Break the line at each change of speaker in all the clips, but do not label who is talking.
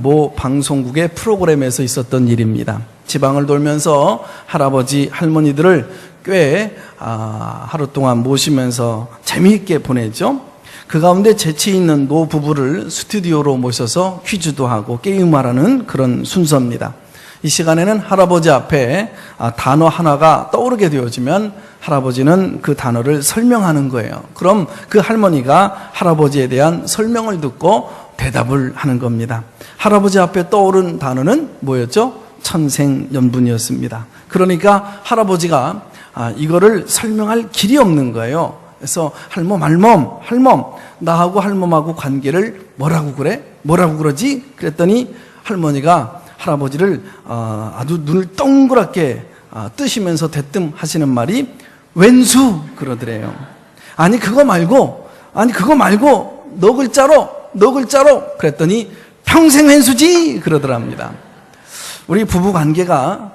모 방송국의 프로그램에서 있었던 일입니다. 지방을 돌면서 할아버지, 할머니들을 꽤 하루 동안 모시면서 재미있게 보내죠. 그 가운데 재치 있는 노 부부를 스튜디오로 모셔서 퀴즈도 하고 게임하라는 그런 순서입니다. 이 시간에는 할아버지 앞에 단어 하나가 떠오르게 되어지면 할아버지는 그 단어를 설명하는 거예요. 그럼 그 할머니가 할아버지에 대한 설명을 듣고 대답을 하는 겁니다. 할아버지 앞에 떠오른 단어는 뭐였죠? 천생연분이었습니다. 그러니까 할아버지가 이거를 설명할 길이 없는 거예요. 그래서 할멈, 나하고 할멈하고 관계를 뭐라고 그래? 뭐라고 그러지? 그랬더니 할머니가 할아버지를 아주 눈을 동그랗게 뜨시면서 대뜸하시는 말이 왼수 그러더래요. 아니 그거 말고 너 글자로 그랬더니 평생 왼수지 그러더랍니다. 우리 부부 관계가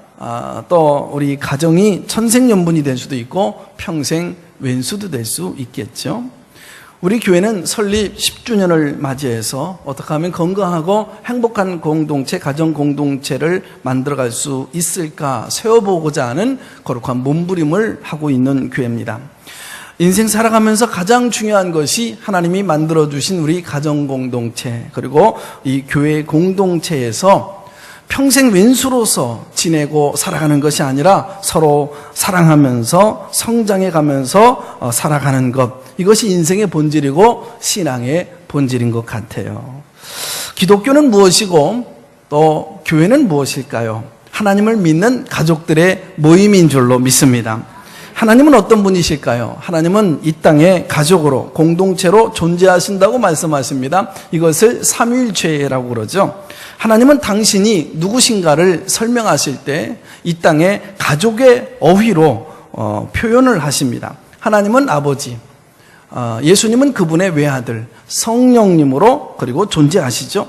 또 우리 가정이 천생연분이 될 수도 있고 평생 왼수도 될 수 있겠죠. 우리 교회는 설립 10주년을 맞이해서 어떻게 하면 건강하고 행복한 공동체, 가정 공동체를 만들어갈 수 있을까 세워보고자 하는 거룩한 몸부림을 하고 있는 교회입니다. 인생 살아가면서 가장 중요한 것이 하나님이 만들어주신 우리 가정 공동체, 그리고 이 교회 공동체에서 평생 왼수로서 지내고 살아가는 것이 아니라 서로 사랑하면서 성장해가면서 살아가는 것, 이것이 인생의 본질이고 신앙의 본질인 것 같아요. 기독교는 무엇이고 또 교회는 무엇일까요? 하나님을 믿는 가족들의 모임인 줄로 믿습니다. 하나님은 어떤 분이실까요? 하나님은 이 땅에 가족으로 공동체로 존재하신다고 말씀하십니다. 이것을 삼위일체라고 그러죠. 하나님은 당신이 누구신가를 설명하실 때 이 땅에 가족의 어휘로 표현을 하십니다. 하나님은 아버지, 예수님은 그분의 외아들, 성령님으로 그리고 존재하시죠.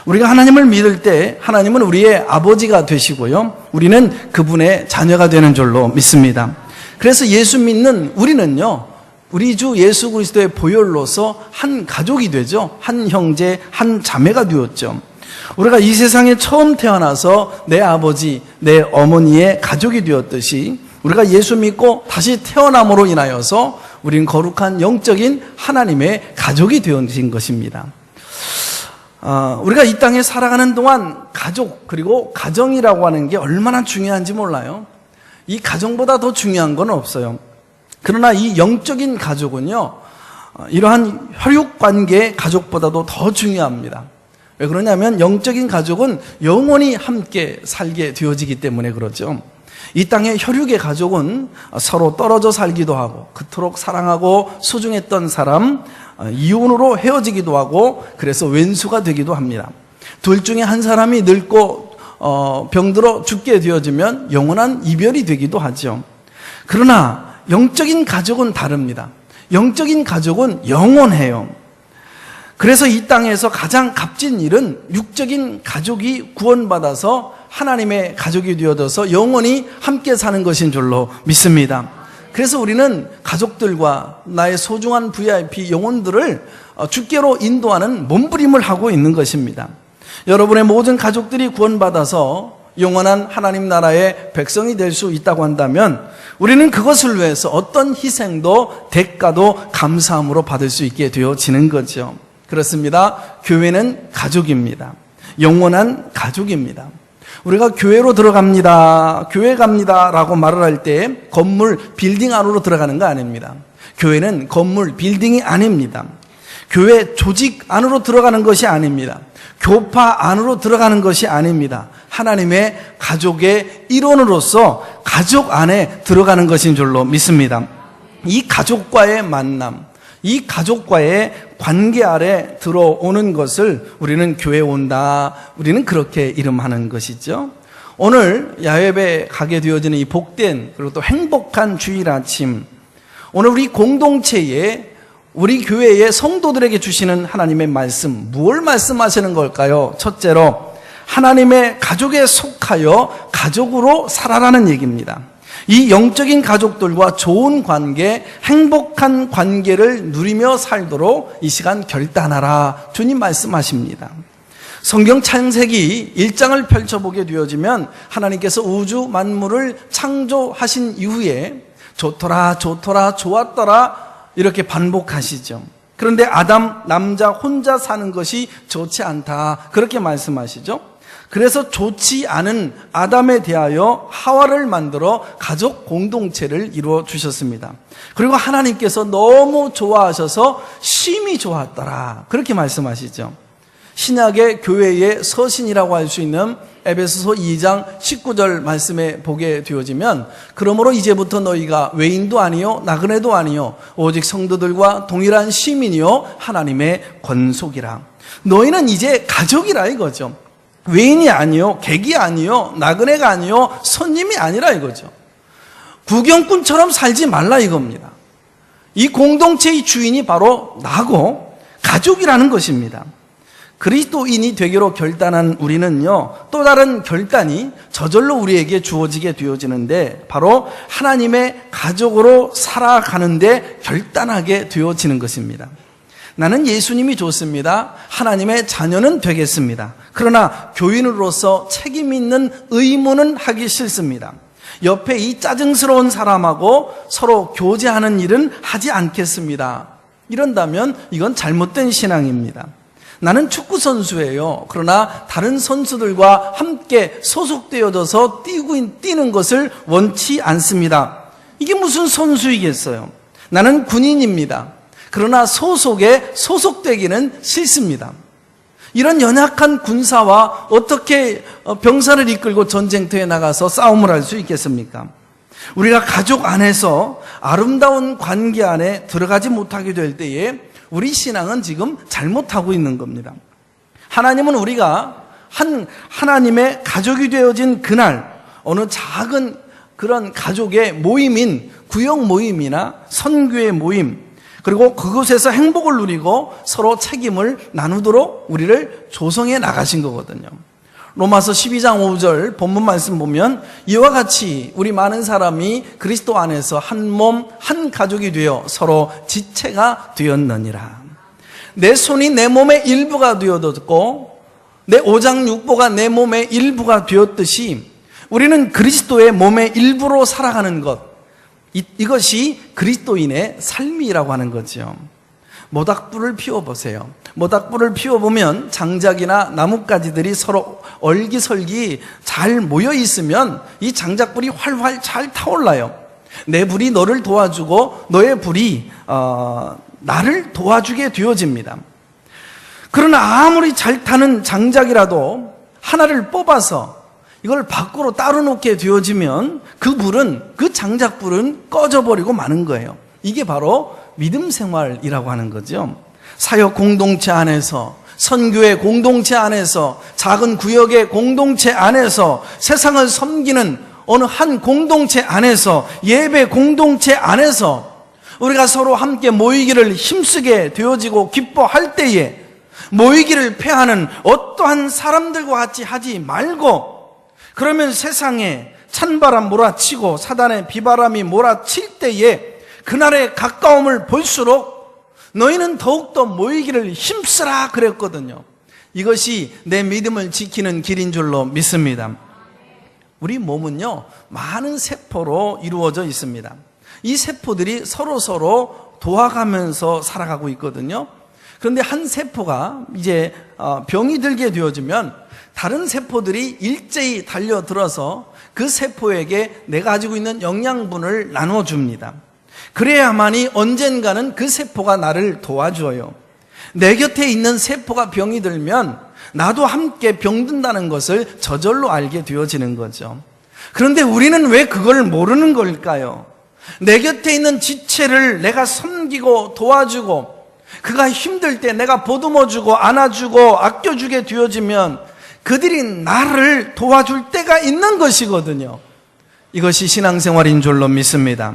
우리가 하나님을 믿을 때 하나님은 우리의 아버지가 되시고요, 우리는 그분의 자녀가 되는 줄로 믿습니다. 그래서 예수 믿는 우리는요, 우리 주 예수 그리스도의 보혈로서 한 가족이 되죠. 한 형제, 한 자매가 되었죠. 우리가 이 세상에 처음 태어나서 내 아버지, 내 어머니의 가족이 되었듯이 우리가 예수 믿고 다시 태어남으로 인하여서 우리는 거룩한 영적인 하나님의 가족이 되어진 것입니다. 우리가 이 땅에 살아가는 동안 가족, 그리고 가정이라고 하는 게 얼마나 중요한지 몰라요. 이 가정보다 더 중요한 건 없어요. 그러나 이 영적인 가족은요, 이러한 혈육관계의 가족보다도 더 중요합니다. 왜 그러냐면 영적인 가족은 영원히 함께 살게 되어지기 때문에 그렇죠. 이 땅의 혈육의 가족은 서로 떨어져 살기도 하고 그토록 사랑하고 소중했던 사람, 이혼으로 헤어지기도 하고 그래서 왼수가 되기도 합니다. 둘 중에 한 사람이 늙고 병들어 죽게 되어지면 영원한 이별이 되기도 하죠. 그러나 영적인 가족은 다릅니다. 영적인 가족은 영원해요. 그래서 이 땅에서 가장 값진 일은 육적인 가족이 구원받아서 하나님의 가족이 되어져서 영원히 함께 사는 것인 줄로 믿습니다. 그래서 우리는 가족들과 나의 소중한 VIP 영혼들을 주께로 인도하는 몸부림을 하고 있는 것입니다. 여러분의 모든 가족들이 구원받아서 영원한 하나님 나라의 백성이 될 수 있다고 한다면 우리는 그것을 위해서 어떤 희생도 대가도 감사함으로 받을 수 있게 되어지는 거죠. 그렇습니다. 교회는 가족입니다. 영원한 가족입니다. 우리가 교회로 들어갑니다, 교회 갑니다 라고 말을 할 때 건물, 빌딩 안으로 들어가는 거 아닙니다. 교회는 건물, 빌딩이 아닙니다. 교회 조직 안으로 들어가는 것이 아닙니다. 교파 안으로 들어가는 것이 아닙니다. 하나님의 가족의 일원으로서 가족 안에 들어가는 것인 줄로 믿습니다. 이 가족과의 만남, 이 가족과의 관계 아래 들어오는 것을 우리는 교회에 온다, 우리는 그렇게 이름하는 것이죠. 오늘 야외에 가게 되어지는 이 복된 그리고 또 행복한 주일 아침, 오늘 우리 공동체에 우리 교회의 성도들에게 주시는 하나님의 말씀, 무엇을 말씀하시는 걸까요? 첫째로 하나님의 가족에 속하여 가족으로 살아라는 얘기입니다. 이 영적인 가족들과 좋은 관계, 행복한 관계를 누리며 살도록 이 시간 결단하라, 주님 말씀하십니다. 성경 창세기 1장을 펼쳐보게 되어지면 하나님께서 우주 만물을 창조하신 이후에 좋더라 좋더라 좋았더라 이렇게 반복하시죠. 그런데 아담 남자 혼자 사는 것이 좋지 않다 그렇게 말씀하시죠. 그래서 좋지 않은 아담에 대하여 하와를 만들어 가족 공동체를 이루어 주셨습니다. 그리고 하나님께서 너무 좋아하셔서 심히 좋았더라 그렇게 말씀하시죠. 신약의 교회의 서신이라고 할 수 있는 에베소서 2장 19절 말씀에 보게 되어지면 그러므로 이제부터 너희가 외인도 아니요 나그네도 아니요 오직 성도들과 동일한 시민이요 하나님의 권속이라. 너희는 이제 가족이라 이거죠. 외인이 아니요 객이 아니요 나그네가 아니요 손님이 아니라 이거죠. 구경꾼처럼 살지 말라 이겁니다. 이 공동체의 주인이 바로 나고 가족이라는 것입니다. 그리스도인이 되기로 결단한 우리는요, 또 다른 결단이 저절로 우리에게 주어지게 되어지는데 바로 하나님의 가족으로 살아가는데 결단하게 되어지는 것입니다. 나는 예수님이 좋습니다. 하나님의 자녀는 되겠습니다. 그러나 교인으로서 책임 있는 의무는 하기 싫습니다. 옆에 이 짜증스러운 사람하고 서로 교제하는 일은 하지 않겠습니다. 이런다면 이건 잘못된 신앙입니다. 나는 축구 선수예요. 그러나 다른 선수들과 함께 소속되어져서 뛰는 것을 원치 않습니다. 이게 무슨 선수이겠어요? 나는 군인입니다. 그러나 소속에 소속되기는 싫습니다. 이런 연약한 군사와 어떻게 병사를 이끌고 전쟁터에 나가서 싸움을 할 수 있겠습니까? 우리가 가족 안에서 아름다운 관계 안에 들어가지 못하게 될 때에 우리 신앙은 지금 잘못하고 있는 겁니다. 하나님은 우리가 하나님의 가족이 되어진 그날 어느 작은 그런 가족의 모임인 구역 모임이나 선교의 모임 그리고 그곳에서 행복을 누리고 서로 책임을 나누도록 우리를 조성해 나가신 거거든요. 로마서 12장 5절 본문 말씀 보면 이와 같이 우리 많은 사람이 그리스도 안에서 한 몸, 한 가족이 되어 서로 지체가 되었느니라. 내 손이 내 몸의 일부가 되어졌고 내 오장육부가 내 몸의 일부가 되었듯이 우리는 그리스도의 몸의 일부로 살아가는 것, 이것이 그리스도인의 삶이라고 하는 거죠. 모닥불을 피워보세요. 모닥불을 피워보면 장작이나 나뭇가지들이 서로 얼기설기 잘 모여 있으면 이 장작불이 활활 잘 타올라요. 내 불이 너를 도와주고 너의 불이 나를 도와주게 되어집니다. 그러나 아무리 잘 타는 장작이라도 하나를 뽑아서 이걸 밖으로 따로 놓게 되어지면 그 장작불은 꺼져버리고 마는 거예요. 이게 바로 믿음 생활이라고 하는 거죠. 사역 공동체 안에서, 선교의 공동체 안에서, 작은 구역의 공동체 안에서, 세상을 섬기는 어느 한 공동체 안에서, 예배 공동체 안에서 우리가 서로 함께 모이기를 힘쓰게 되어지고 기뻐할 때에 모이기를 패하는 어떠한 사람들과 같이 하지 말고, 그러면 세상에 찬바람 몰아치고 사단의 비바람이 몰아칠 때에 그날의 가까움을 볼수록 너희는 더욱더 모이기를 힘쓰라 그랬거든요. 이것이 내 믿음을 지키는 길인 줄로 믿습니다. 우리 몸은요, 많은 세포로 이루어져 있습니다. 이 세포들이 서로 도와가면서 살아가고 있거든요. 그런데 한 세포가 이제 병이 들게 되어지면 다른 세포들이 일제히 달려들어서 그 세포에게 내가 가지고 있는 영양분을 나눠줍니다. 그래야만이 언젠가는 그 세포가 나를 도와줘요. 내 곁에 있는 세포가 병이 들면 나도 함께 병든다는 것을 저절로 알게 되어지는 거죠. 그런데 우리는 왜 그걸 모르는 걸까요? 내 곁에 있는 지체를 내가 섬기고 도와주고 그가 힘들 때 내가 보듬어주고 안아주고 아껴주게 되어지면 그들이 나를 도와줄 때가 있는 것이거든요. 이것이 신앙생활인 줄로 믿습니다.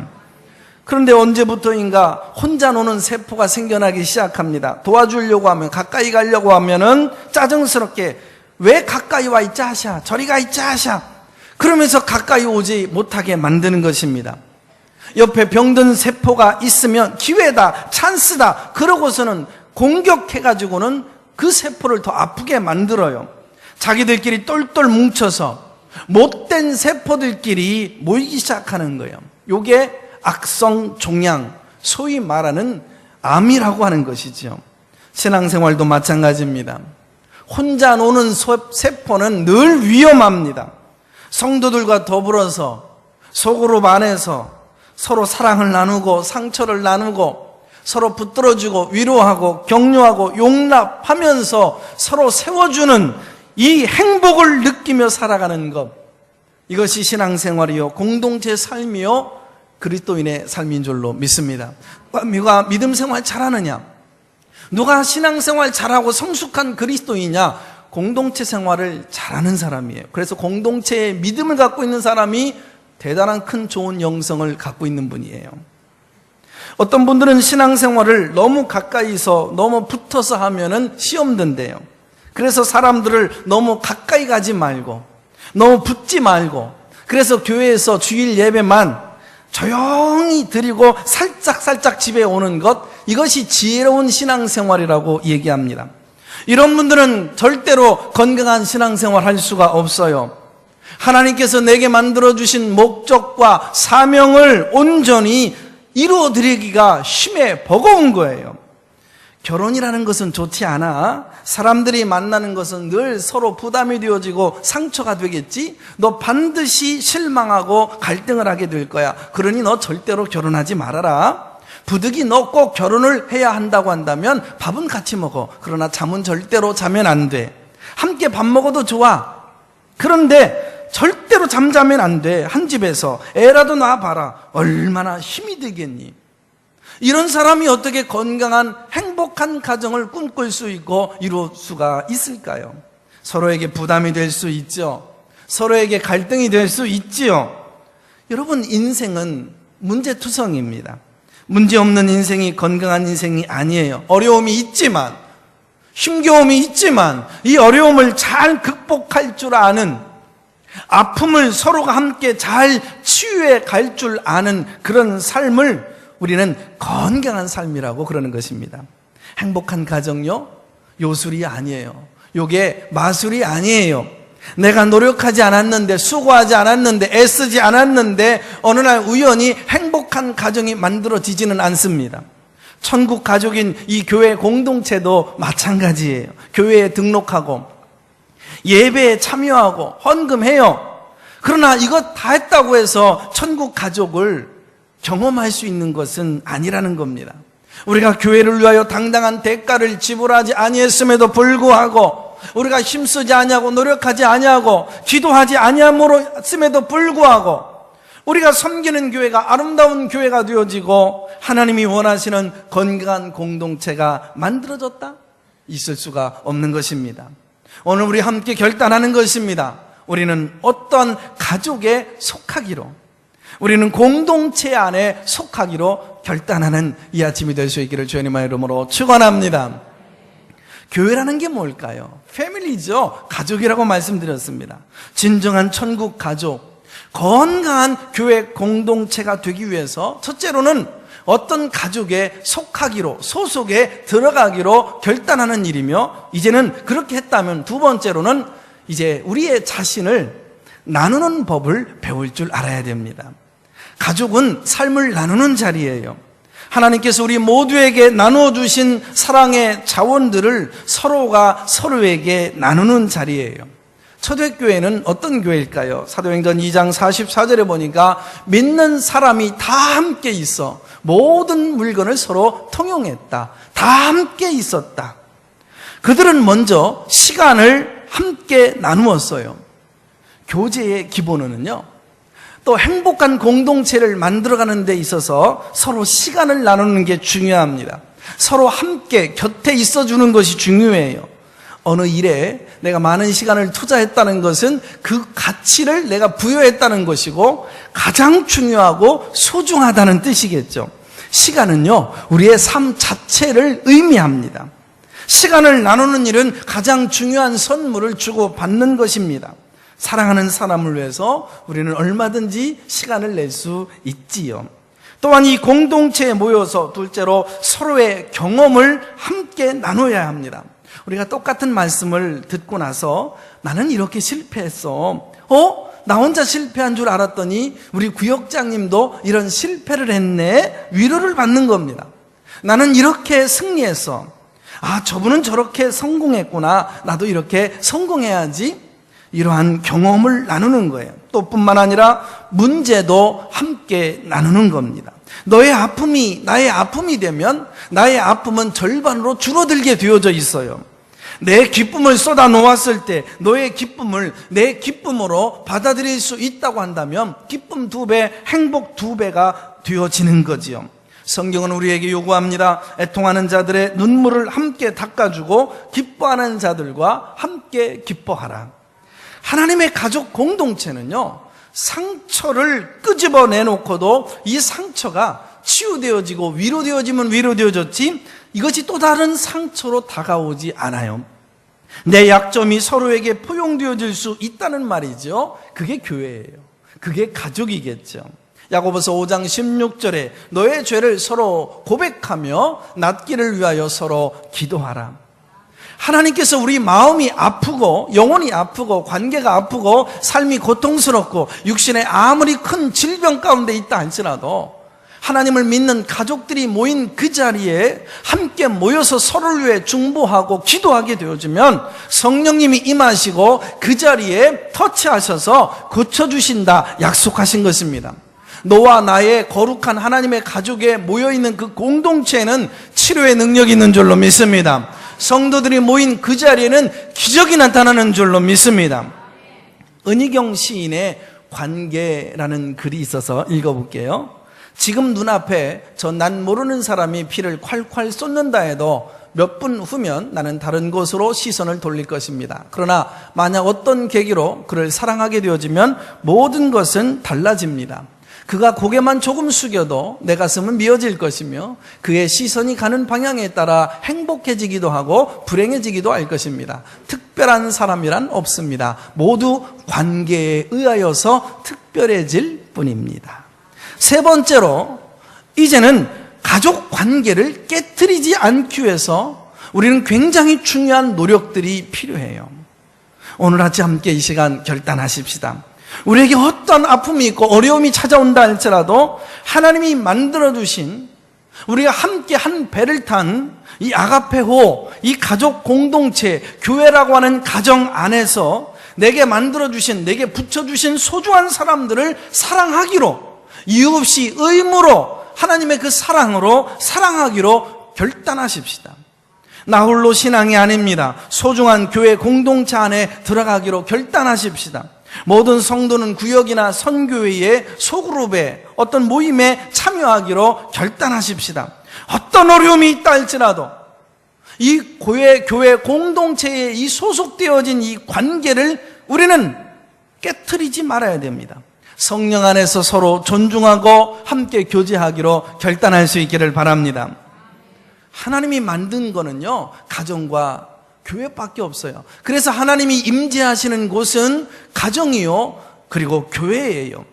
그런데 언제부터인가 혼자 노는 세포가 생겨나기 시작합니다. 도와주려고 하면, 가까이 가려고 하면은 짜증스럽게 왜 가까이 와 있자 하샤, 저리 가 있자 하샤, 그러면서 가까이 오지 못하게 만드는 것입니다. 옆에 병든 세포가 있으면 기회다, 찬스다, 그러고서는 공격해가지고는 그 세포를 더 아프게 만들어요. 자기들끼리 똘똘 뭉쳐서 못된 세포들끼리 모이기 시작하는 거예요. 요게 악성 종양, 소위 말하는 암이라고 하는 것이죠. 신앙생활도 마찬가지입니다. 혼자 노는 세포는 늘 위험합니다. 성도들과 더불어서 속으로 반해서 서로 사랑을 나누고 상처를 나누고 서로 붙들어주고 위로하고 격려하고 용납하면서 서로 세워주는 이 행복을 느끼며 살아가는 것, 이것이 신앙생활이요 공동체 삶이요 그리스도인의 삶인 줄로 믿습니다. 누가 믿음 생활 잘하느냐, 누가 신앙생활 잘하고 성숙한 그리스도인이냐, 공동체 생활을 잘하는 사람이에요. 그래서 공동체의 믿음을 갖고 있는 사람이 대단한 큰 좋은 영성을 갖고 있는 분이에요. 어떤 분들은 신앙생활을 너무 가까이서 너무 붙어서 하면은 시험 든대요. 그래서 사람들을 너무 가까이 가지 말고 너무 붙지 말고, 그래서 교회에서 주일 예배만 조용히 드리고 살짝 집에 오는 것, 이것이 지혜로운 신앙생활이라고 얘기합니다. 이런 분들은 절대로 건강한 신앙생활 할 수가 없어요. 하나님께서 내게 만들어주신 목적과 사명을 온전히 이루어드리기가 심해 버거운 거예요. 결혼이라는 것은 좋지 않아. 사람들이 만나는 것은 늘 서로 부담이 되어지고 상처가 되겠지. 너 반드시 실망하고 갈등을 하게 될 거야. 그러니 너 절대로 결혼하지 말아라. 부득이 너 꼭 결혼을 해야 한다고 한다면 밥은 같이 먹어. 그러나 잠은 절대로 자면 안 돼. 함께 밥 먹어도 좋아. 그런데 절대로 잠자면 안 돼. 한 집에서 애라도 낳아봐라. 얼마나 힘이 되겠니? 이런 사람이 어떻게 건강한 행복한 가정을 꿈꿀 수 있고 이룰 수가 있을까요? 서로에게 부담이 될 수 있죠. 서로에게 갈등이 될 수 있지요. 여러분, 인생은 문제투성입니다. 문제없는 인생이 건강한 인생이 아니에요. 어려움이 있지만, 힘겨움이 있지만 이 어려움을 잘 극복할 줄 아는, 아픔을 서로가 함께 잘 치유해 갈 줄 아는 그런 삶을 우리는 건강한 삶이라고 그러는 것입니다. 행복한 가정요, 요술이 아니에요. 요게 마술이 아니에요. 내가 노력하지 않았는데, 수고하지 않았는데, 애쓰지 않았는데 어느 날 우연히 행복한 가정이 만들어지지는 않습니다. 천국 가족인 이 교회 공동체도 마찬가지예요. 교회에 등록하고 예배에 참여하고 헌금해요. 그러나 이것 다 했다고 해서 천국 가족을 경험할 수 있는 것은 아니라는 겁니다. 우리가 교회를 위하여 당당한 대가를 지불하지 아니했음에도 불구하고, 우리가 힘쓰지 아니하고 노력하지 아니하고 기도하지 아니함으로쓰에도 불구하고 우리가 섬기는 교회가 아름다운 교회가 되어지고 하나님이 원하시는 건강한 공동체가 만들어졌다? 있을 수가 없는 것입니다. 오늘 우리 함께 결단하는 것입니다. 우리는 어떤 가족에 속하기로, 우리는 공동체 안에 속하기로 결단하는 이 아침이 될 수 있기를 주님의 이름으로 축원합니다. 교회라는 게 뭘까요? 패밀리죠. 가족이라고 말씀드렸습니다. 진정한 천국 가족, 건강한 교회 공동체가 되기 위해서 첫째로는 어떤 가족에 속하기로, 소속에 들어가기로 결단하는 일이며, 이제는 그렇게 했다면 두 번째로는 이제 우리의 자신을 나누는 법을 배울 줄 알아야 됩니다. 가족은 삶을 나누는 자리예요. 하나님께서 우리 모두에게 나누어 주신 사랑의 자원들을 서로가 서로에게 나누는 자리예요. 초대교회는 어떤 교회일까요? 사도행전 2장 44절에 보니까 믿는 사람이 다 함께 있어 모든 물건을 서로 통용했다. 다 함께 있었다. 그들은 먼저 시간을 함께 나누었어요. 교제의 기본은요, 또 행복한 공동체를 만들어가는 데 있어서 서로 시간을 나누는 게 중요합니다. 서로 함께 곁에 있어주는 것이 중요해요. 어느 일에 내가 많은 시간을 투자했다는 것은 그 가치를 내가 부여했다는 것이고 가장 중요하고 소중하다는 뜻이겠죠. 시간은요, 우리의 삶 자체를 의미합니다. 시간을 나누는 일은 가장 중요한 선물을 주고 받는 것입니다. 사랑하는 사람을 위해서 우리는 얼마든지 시간을 낼 수 있지요. 또한 이 공동체에 모여서 둘째로 서로의 경험을 함께 나눠야 합니다. 우리가 똑같은 말씀을 듣고 나서 나는 이렇게 실패했어. 나 혼자 실패한 줄 알았더니 우리 구역장님도 이런 실패를 했네. 위로를 받는 겁니다. 나는 이렇게 승리했어. 저분은 저렇게 성공했구나. 나도 이렇게 성공해야지. 이러한 경험을 나누는 거예요. 또 뿐만 아니라 문제도 함께 나누는 겁니다. 너의 아픔이 나의 아픔이 되면 나의 아픔은 절반으로 줄어들게 되어져 있어요. 내 기쁨을 쏟아 놓았을 때 너의 기쁨을 내 기쁨으로 받아들일 수 있다고 한다면 기쁨 2배, 행복 2배가 되어지는 거지요. 성경은 우리에게 요구합니다. 애통하는 자들의 눈물을 함께 닦아주고 기뻐하는 자들과 함께 기뻐하라. 하나님의 가족 공동체는요, 상처를 끄집어내놓고도 이 상처가 치유되어지고 위로되어지면 위로되어졌지 이것이 또 다른 상처로 다가오지 않아요. 내 약점이 서로에게 포용되어질 수 있다는 말이죠. 그게 교회예요. 그게 가족이겠죠. 야고보서 5장 16절에 너의 죄를 서로 고백하며 낫기를 위하여 서로 기도하라. 하나님께서 우리 마음이 아프고 영혼이 아프고 관계가 아프고 삶이 고통스럽고 육신에 아무리 큰 질병 가운데 있다 할지라도 하나님을 믿는 가족들이 모인 그 자리에 함께 모여서 서로를 위해 중보하고 기도하게 되어지면 성령님이 임하시고 그 자리에 터치하셔서 고쳐주신다 약속하신 것입니다. 너와 나의 거룩한 하나님의 가족에 모여있는 그 공동체에는 치료의 능력이 있는 줄로 믿습니다. 성도들이 모인 그 자리에는 기적이 나타나는 줄로 믿습니다. 은희경 시인의 관계라는 글이 있어서 읽어볼게요. 지금 눈앞에 난 모르는 사람이 피를 콸콸 쏟는다 해도 몇 분 후면 나는 다른 곳으로 시선을 돌릴 것입니다. 그러나 만약 어떤 계기로 그를 사랑하게 되어지면 모든 것은 달라집니다. 그가 고개만 조금 숙여도 내 가슴은 미어질 것이며 그의 시선이 가는 방향에 따라 행복해지기도 하고 불행해지기도 할 것입니다. 특별한 사람이란 없습니다. 모두 관계에 의하여서 특별해질 뿐입니다. 세 번째로 이제는 가족 관계를 깨트리지 않기 위해서 우리는 굉장히 중요한 노력들이 필요해요. 오늘 같이 함께 이 시간 결단하십시다. 우리에게 어떤 아픔이 있고 어려움이 찾아온다 할지라도 하나님이 만들어주신 우리가 함께 한 배를 탄 이 아가페호, 이 가족 공동체, 교회라고 하는 가정 안에서 내게 만들어주신, 내게 붙여주신 소중한 사람들을 사랑하기로, 이유 없이 의무로 하나님의 그 사랑으로 사랑하기로 결단하십시다. 나 홀로 신앙이 아닙니다. 소중한 교회 공동체 안에 들어가기로 결단하십시다. 모든 성도는 구역이나 선교회의 소그룹에 어떤 모임에 참여하기로 결단하십시다. 어떤 어려움이 있다 할지라도 이 교회 공동체에 이 소속되어진 이 관계를 우리는 깨트리지 말아야 됩니다. 성령 안에서 서로 존중하고 함께 교제하기로 결단할 수 있기를 바랍니다. 하나님이 만든 거는요, 가정과 교회밖에 없어요. 그래서 하나님이 임재하시는 곳은 가정이요, 그리고 교회예요.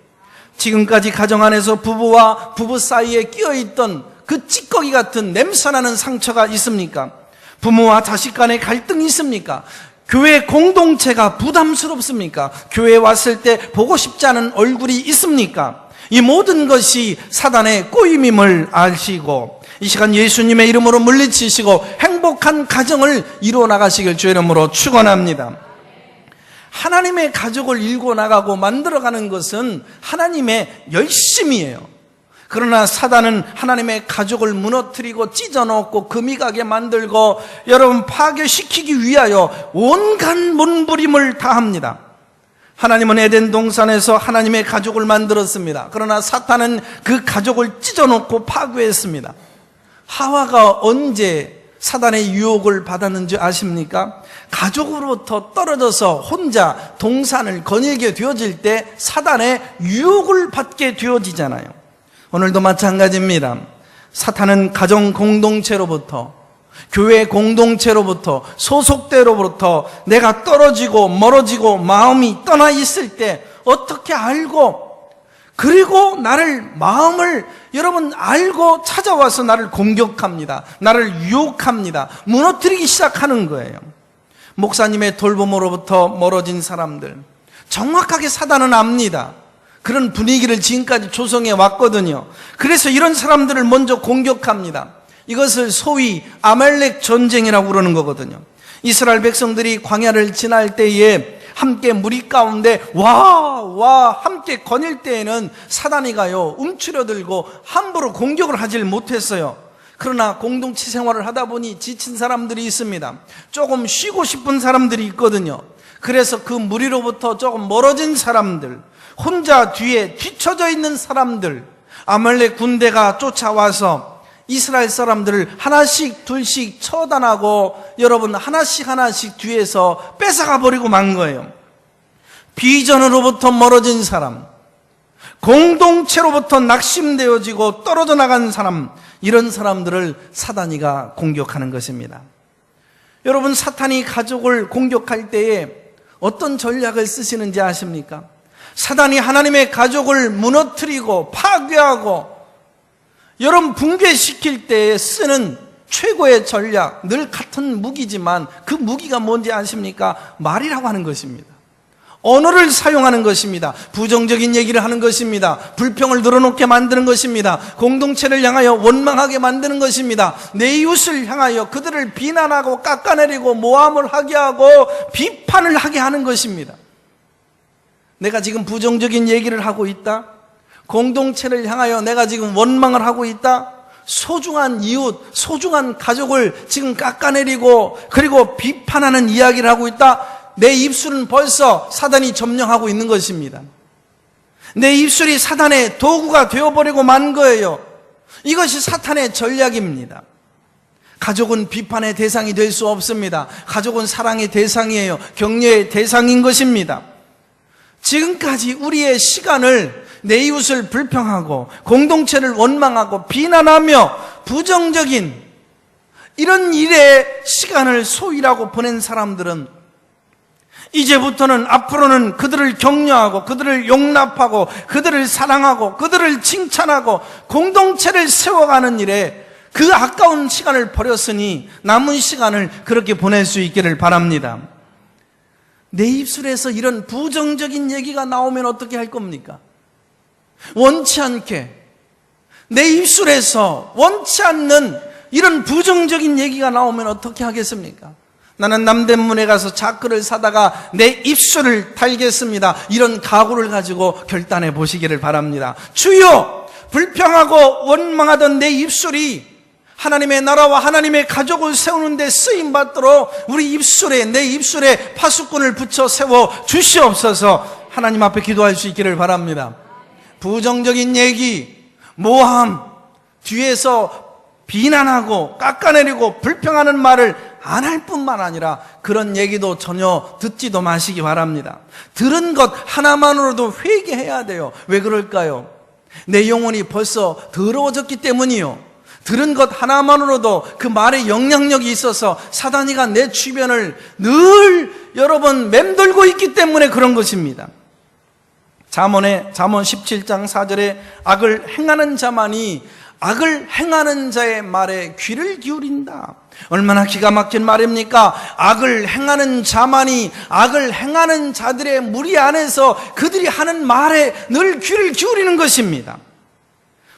지금까지 가정 안에서 부부와 부부 사이에 끼어있던 그 찌꺼기 같은 냄새나는 상처가 있습니까? 부모와 자식 간의 갈등이 있습니까? 교회 공동체가 부담스럽습니까? 교회에 왔을 때 보고 싶지 않은 얼굴이 있습니까? 이 모든 것이 사단의 꼬임임을 아시고 이 시간 예수님의 이름으로 물리치시고 행복한 가정을 이루어 나가시길 주의 이름으로 축원합니다. 하나님의 가족을 일궈 나가고 만들어가는 것은 하나님의 열심이에요. 그러나 사단은 하나님의 가족을 무너뜨리고 찢어놓고 금이 가게 만들고 여러분 파괴시키기 위하여 온갖 몸부림을 다합니다. 하나님은 에덴 동산에서 하나님의 가족을 만들었습니다. 그러나 사탄은 그 가족을 찢어놓고 파괴했습니다. 하와가 언제 사단의 유혹을 받았는지 아십니까? 가족으로부터 떨어져서 혼자 동산을 거닐게 되어질 때 사단의 유혹을 받게 되어지잖아요. 오늘도 마찬가지입니다. 사탄은 가정 공동체로부터, 교회 공동체로부터, 소속대로부터 내가 떨어지고 멀어지고 마음이 떠나 있을 때 어떻게 알고, 그리고 마음을 여러분 알고 찾아와서 나를 공격합니다. 나를 유혹합니다. 무너뜨리기 시작하는 거예요. 목사님의 돌봄으로부터 멀어진 사람들, 정확하게 사단은 압니다. 그런 분위기를 지금까지 조성해 왔거든요. 그래서 이런 사람들을 먼저 공격합니다. 이것을 소위 아말렉 전쟁이라고 그러는 거거든요. 이스라엘 백성들이 광야를 지날 때에 함께 무리 가운데 함께 거닐 때에는 사단이 가요 움츠려들고 함부로 공격을 하질 못했어요. 그러나 공동체 생활을 하다 보니 지친 사람들이 있습니다. 조금 쉬고 싶은 사람들이 있거든요. 그래서 그 무리로부터 조금 멀어진 사람들, 혼자 뒤에 뒤처져 있는 사람들, 아말렉 군대가 쫓아와서 이스라엘 사람들을 하나씩 둘씩 처단하고 여러분 하나씩 뒤에서 뺏어가 버리고 만 거예요. 비전으로부터 멀어진 사람, 공동체로부터 낙심되어지고 떨어져 나간 사람, 이런 사람들을 사단이가 공격하는 것입니다. 여러분, 사탄이 가족을 공격할 때에 어떤 전략을 쓰시는지 아십니까? 사단이 하나님의 가족을 무너뜨리고 파괴하고 여러분 붕괴시킬 때 쓰는 최고의 전략, 늘 같은 무기지만 그 무기가 뭔지 아십니까? 말이라고 하는 것입니다. 언어를 사용하는 것입니다. 부정적인 얘기를 하는 것입니다. 불평을 늘어놓게 만드는 것입니다. 공동체를 향하여 원망하게 만드는 것입니다. 내 이웃을 향하여 그들을 비난하고 깎아내리고 모함을 하게 하고 비판을 하게 하는 것입니다. 내가 지금 부정적인 얘기를 하고 있다? 공동체를 향하여 내가 지금 원망을 하고 있다? 소중한 이웃, 소중한 가족을 지금 깎아내리고 그리고 비판하는 이야기를 하고 있다? 내 입술은 벌써 사단이 점령하고 있는 것입니다. 내 입술이 사단의 도구가 되어버리고 만 거예요. 이것이 사탄의 전략입니다. 가족은 비판의 대상이 될 수 없습니다. 가족은 사랑의 대상이에요. 격려의 대상인 것입니다. 지금까지 우리의 시간을 내 이웃을 불평하고 공동체를 원망하고 비난하며 부정적인 이런 일에 시간을 소일하고 보낸 사람들은 이제부터는 앞으로는 그들을 격려하고 그들을 용납하고 그들을 사랑하고 그들을 칭찬하고 공동체를 세워가는 일에 그 아까운 시간을 버렸으니 남은 시간을 그렇게 보낼 수 있기를 바랍니다. 내 입술에서 이런 부정적인 얘기가 나오면 어떻게 할 겁니까? 원치 않게 내 입술에서 원치 않는 이런 부정적인 얘기가 나오면 어떻게 하겠습니까? 나는 남대문에 가서 자크를 사다가 내 입술을 달겠습니다. 이런 각오를 가지고 결단해 보시기를 바랍니다. 주여, 불평하고 원망하던 내 입술이 하나님의 나라와 하나님의 가족을 세우는 데 쓰임받도록 우리 입술에, 내 입술에 파수꾼을 붙여 세워 주시옵소서. 하나님 앞에 기도할 수 있기를 바랍니다. 부정적인 얘기, 모함, 뒤에서 비난하고 깎아내리고 불평하는 말을 안 할 뿐만 아니라 그런 얘기도 전혀 듣지도 마시기 바랍니다. 들은 것 하나만으로도 회개해야 돼요. 왜 그럴까요? 내 영혼이 벌써 더러워졌기 때문이요. 들은 것 하나만으로도 그 말에 영향력이 있어서 사단이가 내 주변을 늘 여러분 맴돌고 있기 때문에 그런 것입니다. 잠언 17장 4절에 악을 행하는 자만이 악을 행하는 자의 말에 귀를 기울인다. 얼마나 기가 막힌 말입니까? 악을 행하는 자만이 악을 행하는 자들의 무리 안에서 그들이 하는 말에 늘 귀를 기울이는 것입니다.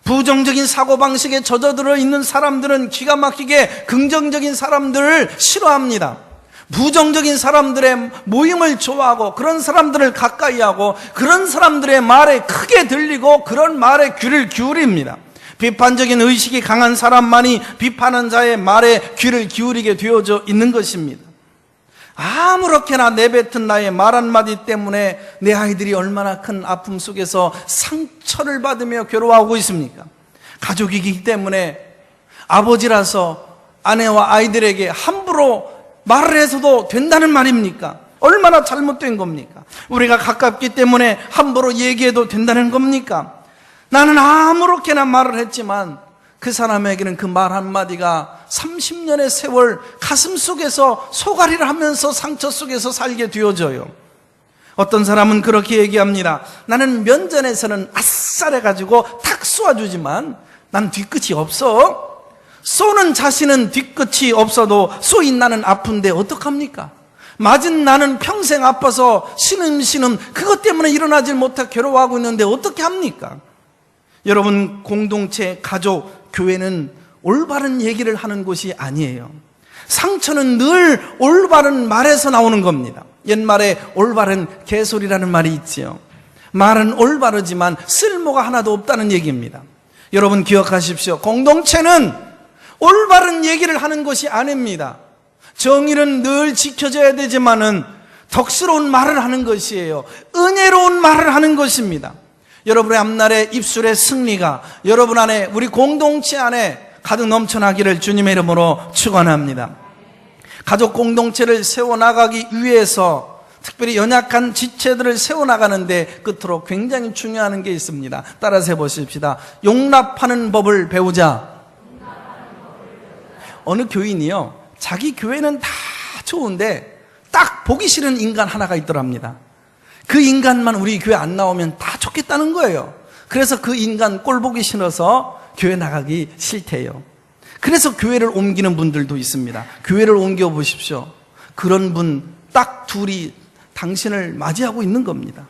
부정적인 사고방식에 젖어들어 있는 사람들은 기가 막히게 긍정적인 사람들을 싫어합니다. 부정적인 사람들의 모임을 좋아하고 그런 사람들을 가까이하고 그런 사람들의 말에 크게 들리고 그런 말에 귀를 기울입니다. 비판적인 의식이 강한 사람만이 비판하는 자의 말에 귀를 기울이게 되어져 있는 것입니다. 아무렇게나 내뱉은 나의 말 한마디 때문에 내 아이들이 얼마나 큰 아픔 속에서 상처를 받으며 괴로워하고 있습니까? 가족이기 때문에 아버지라서 아내와 아이들에게 함부로 말을 해서도 된다는 말입니까? 얼마나 잘못된 겁니까? 우리가 가깝기 때문에 함부로 얘기해도 된다는 겁니까? 나는 아무렇게나 말을 했지만 그 사람에게는 그 말 한마디가 30년의 세월 가슴 속에서 소가리를 하면서 상처 속에서 살게 되어져요. 어떤 사람은 그렇게 얘기합니다. 나는 면전에서는 아싸래가지고 탁 쏘아주지만 난 뒤끝이 없어. 쏘는 자신은 뒤끝이 없어도 쏘인 나는 아픈데 어떡합니까? 맞은 나는 평생 아파서 신음신음 그것 때문에 일어나질 못해 괴로워하고 있는데 어떻게 합니까? 여러분, 공동체, 가족, 교회는 올바른 얘기를 하는 곳이 아니에요. 상처는 늘 올바른 말에서 나오는 겁니다. 옛말에 올바른 개소리라는 말이 있지요. 말은 올바르지만 쓸모가 하나도 없다는 얘기입니다. 여러분 기억하십시오. 공동체는 올바른 얘기를 하는 것이 아닙니다. 정의는 늘 지켜져야 되지만은 덕스러운 말을 하는 것이에요. 은혜로운 말을 하는 것입니다. 여러분의 앞날의 입술의 승리가 여러분 안에, 우리 공동체 안에 가득 넘쳐나기를 주님의 이름으로 축원합니다. 가족 공동체를 세워나가기 위해서 특별히 연약한 지체들을 세워나가는데 끝으로 굉장히 중요한 게 있습니다. 따라서 해보십시다. 용납하는 법을 배우자. 어느 교인이요, 자기 교회는 다 좋은데 딱 보기 싫은 인간 하나가 있더랍니다. 그 인간만 우리 교회 안 나오면 다 좋겠다는 거예요. 그래서 그 인간 꼴 보기 싫어서 교회 나가기 싫대요. 그래서 교회를 옮기는 분들도 있습니다. 교회를 옮겨 보십시오. 그런 분 딱 둘이 당신을 맞이하고 있는 겁니다.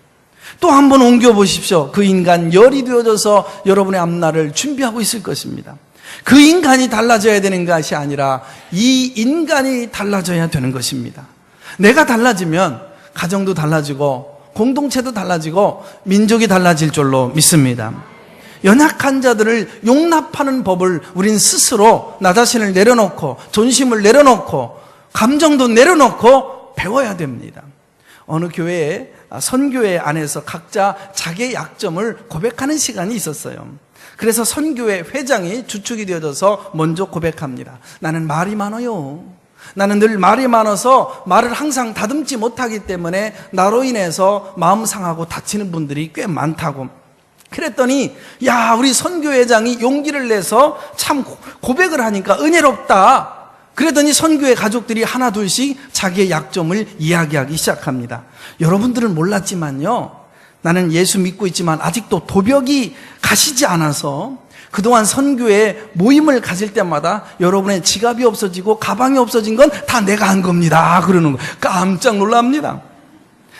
또 한 번 옮겨 보십시오. 그 인간 열이 되어져서 여러분의 앞날을 준비하고 있을 것입니다. 그 인간이 달라져야 되는 것이 아니라 이 인간이 달라져야 되는 것입니다. 내가 달라지면 가정도 달라지고 공동체도 달라지고 민족이 달라질 줄로 믿습니다. 연약한 자들을 용납하는 법을 우린 스스로 나 자신을 내려놓고 존심을 내려놓고 감정도 내려놓고 배워야 됩니다. 어느 교회에 선교회 안에서 각자 자기의 약점을 고백하는 시간이 있었어요. 그래서 선교회 회장이 주축이 되어져서 먼저 고백합니다. 나는 말이 많아요. 나는 늘 말이 많아서 말을 항상 다듬지 못하기 때문에 나로 인해서 마음 상하고 다치는 분들이 꽤 많다고. 그랬더니 야, 우리 선교회장이 용기를 내서 참 고백을 하니까 은혜롭다. 그러더니 선교회 가족들이 하나 둘씩 자기의 약점을 이야기하기 시작합니다. 여러분들은 몰랐지만요, 나는 예수 믿고 있지만 아직도 도벽이 가시지 않아서 그동안 선교회 모임을 가질 때마다 여러분의 지갑이 없어지고 가방이 없어진 건 다 내가 한 겁니다. 그러는 거 깜짝 놀랍니다.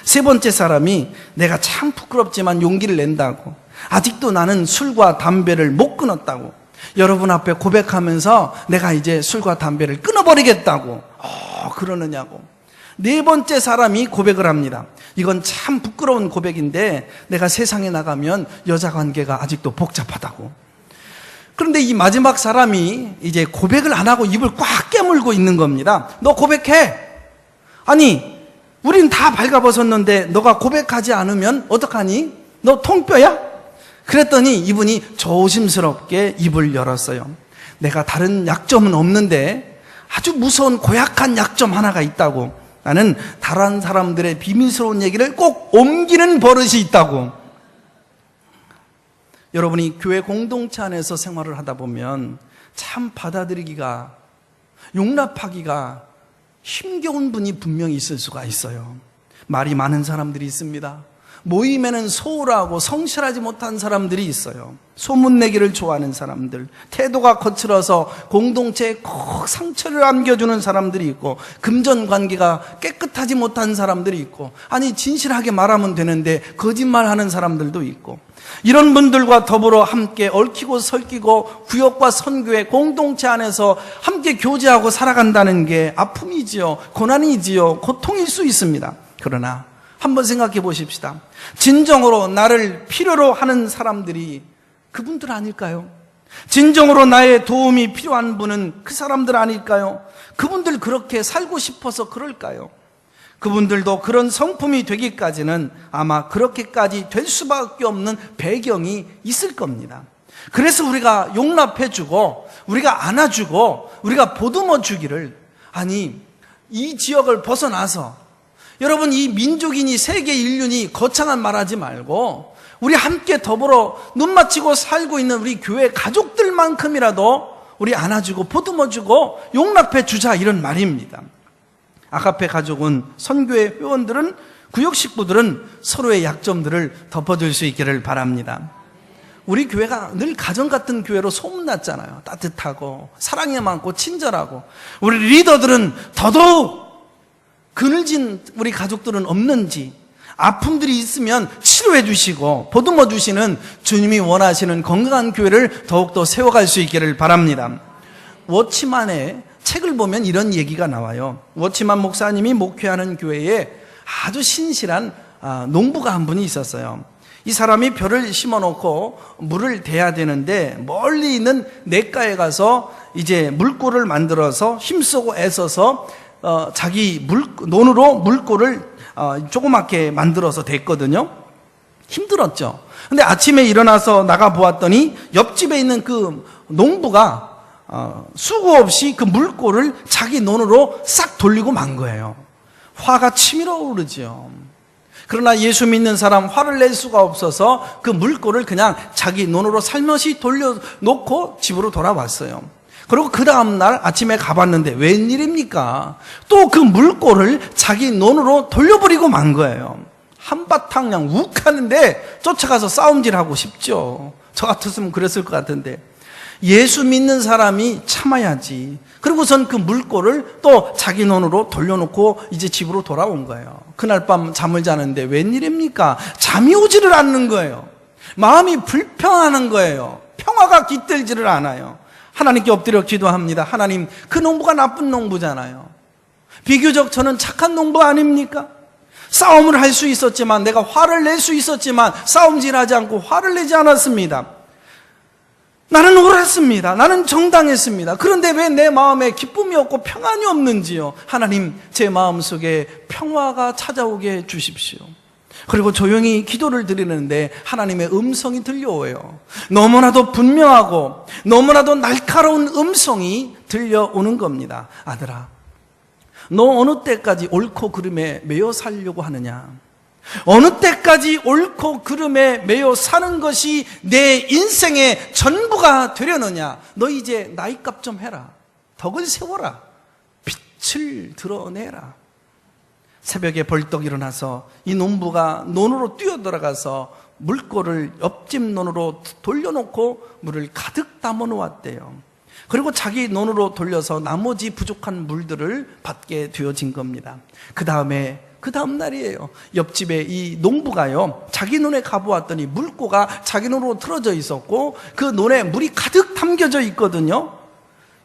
세 번째 사람이 내가 참 부끄럽지만 용기를 낸다고, 아직도 나는 술과 담배를 못 끊었다고, 여러분 앞에 고백하면서 내가 이제 술과 담배를 끊어버리겠다고 그러느냐고. 네 번째 사람이 고백을 합니다. 이건 참 부끄러운 고백인데 내가 세상에 나가면 여자 관계가 아직도 복잡하다고. 그런데 이 마지막 사람이 이제 고백을 안 하고 입을 꽉 깨물고 있는 겁니다. 너 고백해. 아니, 우린 다 발가벗었는데 너가 고백하지 않으면 어떡하니? 너 통뼈야? 그랬더니 이분이 조심스럽게 입을 열었어요. 내가 다른 약점은 없는데 아주 무서운 고약한 약점 하나가 있다고. 나는 다른 사람들의 비밀스러운 얘기를 꼭 옮기는 버릇이 있다고. 여러분이 교회 공동체 안에서 생활을 하다 보면 참 받아들이기가, 용납하기가 힘겨운 분이 분명히 있을 수가 있어요. 말이 많은 사람들이 있습니다. 모임에는 소홀하고 성실하지 못한 사람들이 있어요. 소문내기를 좋아하는 사람들, 태도가 거칠어서 공동체에 꼭 상처를 안겨주는 사람들이 있고, 금전관계가 깨끗하지 못한 사람들이 있고, 아니 진실하게 말하면 되는데 거짓말하는 사람들도 있고, 이런 분들과 더불어 함께 얽히고 설키고 구역과 선교회 공동체 안에서 함께 교제하고 살아간다는 게 아픔이지요, 고난이지요, 고통일 수 있습니다. 그러나 한번 생각해 보십시다. 진정으로 나를 필요로 하는 사람들이 그분들 아닐까요? 진정으로 나의 도움이 필요한 분은 그 사람들 아닐까요? 그분들 그렇게 살고 싶어서 그럴까요? 그분들도 그런 성품이 되기까지는 아마 그렇게까지 될 수밖에 없는 배경이 있을 겁니다. 그래서 우리가 용납해주고, 우리가 안아주고, 우리가 보듬어 주기를, 아니 이 지역을 벗어나서, 여러분 이 민족이니 세계 인류니 거창한 말하지 말고 우리 함께 더불어 눈 맞추고 살고 있는 우리 교회 가족들만큼이라도 우리 안아주고 보듬어주고 용납해주자, 이런 말입니다. 아가페 가족은, 선교회 회원들은, 구역 식구들은 서로의 약점들을 덮어줄 수 있기를 바랍니다. 우리 교회가 늘 가정 같은 교회로 소문났잖아요. 따뜻하고 사랑이 많고 친절하고. 우리 리더들은 더더욱 그늘진 우리 가족들은 없는지, 아픔들이 있으면 치료해 주시고 보듬어 주시는 주님이 원하시는 건강한 교회를 더욱더 세워갈 수 있기를 바랍니다. 워치만의 책을 보면 이런 얘기가 나와요. 워치만 목사님이 목회하는 교회에 아주 신실한 농부가 한 분이 있었어요. 이 사람이 벼를 심어놓고 물을 대야 되는데 멀리 있는 냇가에 가서 이제 물골을 만들어서 힘쓰고 애써서 자기 논으로 물골을 조그맣게 만들어서 댔거든요. 힘들었죠. 근데 아침에 일어나서 나가 보았더니 옆집에 있는 그 농부가 수고 없이 그 물골을 자기 논으로 싹 돌리고 만 거예요. 화가 치밀어 오르죠. 그러나 예수 믿는 사람 화를 낼 수가 없어서 그 물골을 그냥 자기 논으로 살며시 돌려놓고 집으로 돌아왔어요. 그리고 그 다음날 아침에 가봤는데 웬일입니까? 또 그 물골을 자기 논으로 돌려버리고 만 거예요. 한바탕 그냥 욱 하는데 쫓아가서 싸움질하고 싶죠. 저 같았으면 그랬을 것 같은데. 예수 믿는 사람이 참아야지. 그리고선 그 물골을 또 자기 논으로 돌려놓고 이제 집으로 돌아온 거예요. 그날 밤 잠을 자는데 웬일입니까? 잠이 오지를 않는 거예요. 마음이 불평하는 거예요. 평화가 깃들지를 않아요. 하나님께 엎드려 기도합니다. 하나님, 그 농부가 나쁜 농부잖아요. 비교적 저는 착한 농부 아닙니까? 싸움을 할 수 있었지만, 내가 화를 낼 수 있었지만 싸움질하지 않고 화를 내지 않았습니다. 나는 옳았습니다. 나는 정당했습니다. 그런데 왜 내 마음에 기쁨이 없고 평안이 없는지요? 하나님, 제 마음속에 평화가 찾아오게 해 주십시오. 그리고 조용히 기도를 드리는데 하나님의 음성이 들려오요. 너무나도 분명하고 너무나도 날카로운 음성이 들려오는 겁니다. 아들아, 너 어느 때까지 옳고 그름에 매여 살려고 하느냐? 어느 때까지 옳고 그름에 매여 사는 것이 내 인생의 전부가 되려느냐? 너 이제 나이값 좀 해라. 덕을 세워라. 빛을 드러내라. 새벽에 벌떡 일어나서 이 농부가 논으로 뛰어들어가서 물골을 옆집 논으로 돌려놓고 물을 가득 담아 놓았대요. 그리고 자기 논으로 돌려서 나머지 부족한 물들을 받게 되어진 겁니다. 그 다음 날이에요. 옆집에 이 농부가요, 자기 논에 가보았더니 물고가 자기 논으로 틀어져 있었고 그 논에 물이 가득 담겨져 있거든요.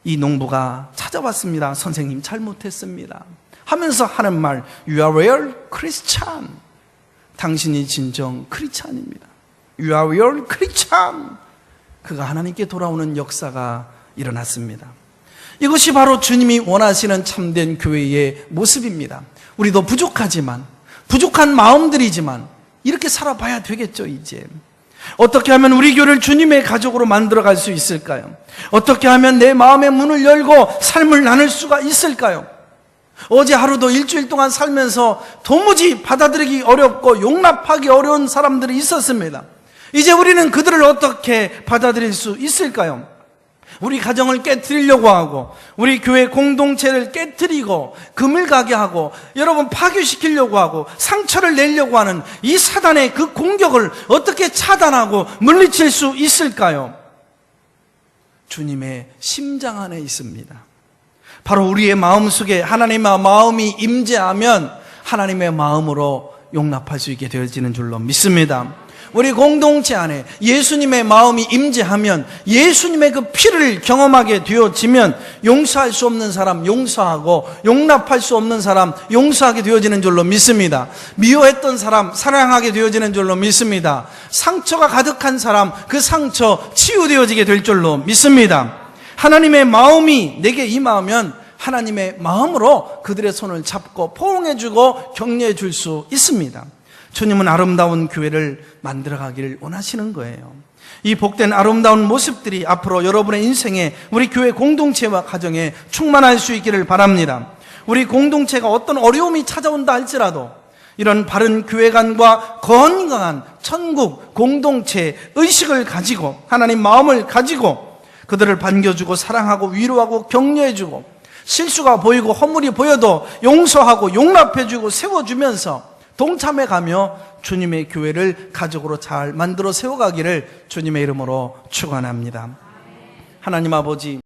이 농부가 찾아왔습니다. 선생님, 잘못했습니다 하면서 하는 말, You are real Christian. 당신이 진정 크리스찬입니다. You are real Christian. 그가 하나님께 돌아오는 역사가 일어났습니다. 이것이 바로 주님이 원하시는 참된 교회의 모습입니다. 우리도 부족하지만, 부족한 마음들이지만 이렇게 살아봐야 되겠죠. 이제 어떻게 하면 우리 교회를 주님의 가족으로 만들어갈 수 있을까요? 어떻게 하면 내 마음의 문을 열고 삶을 나눌 수가 있을까요? 어제 하루도 일주일 동안 살면서 도무지 받아들이기 어렵고 용납하기 어려운 사람들이 있었습니다. 이제 우리는 그들을 어떻게 받아들일 수 있을까요? 우리 가정을 깨트리려고 하고 우리 교회 공동체를 깨트리고 금을 가게 하고 여러분 파괴시키려고 하고 상처를 내려고 하는 이 사단의 그 공격을 어떻게 차단하고 물리칠 수 있을까요? 주님의 심장 안에 있습니다. 바로 우리의 마음속에 하나님의 마음이 임재하면 하나님의 마음으로 용납할 수 있게 되어지는 줄로 믿습니다. 우리 공동체 안에 예수님의 마음이 임재하면 예수님의 그 피를 경험하게 되어지면 용서할 수 없는 사람 용서하고 용납할 수 없는 사람 용서하게 되어지는 줄로 믿습니다. 미워했던 사람 사랑하게 되어지는 줄로 믿습니다. 상처가 가득한 사람 그 상처 치유되어지게 될 줄로 믿습니다. 하나님의 마음이 내게 임하면 하나님의 마음으로 그들의 손을 잡고 포옹해주고 격려해 줄 수 있습니다. 주님은 아름다운 교회를 만들어가기를 원하시는 거예요. 이 복된 아름다운 모습들이 앞으로 여러분의 인생에 우리 교회 공동체와 가정에 충만할 수 있기를 바랍니다. 우리 공동체가 어떤 어려움이 찾아온다 할지라도 이런 바른 교회관과 건강한 천국 공동체 의식을 가지고 하나님 마음을 가지고 그들을 반겨주고 사랑하고 위로하고 격려해주고 실수가 보이고 허물이 보여도 용서하고 용납해주고 세워주면서 동참해가며 주님의 교회를 가족으로 잘 만들어 세워가기를 주님의 이름으로 축원합니다. 하나님 아버지,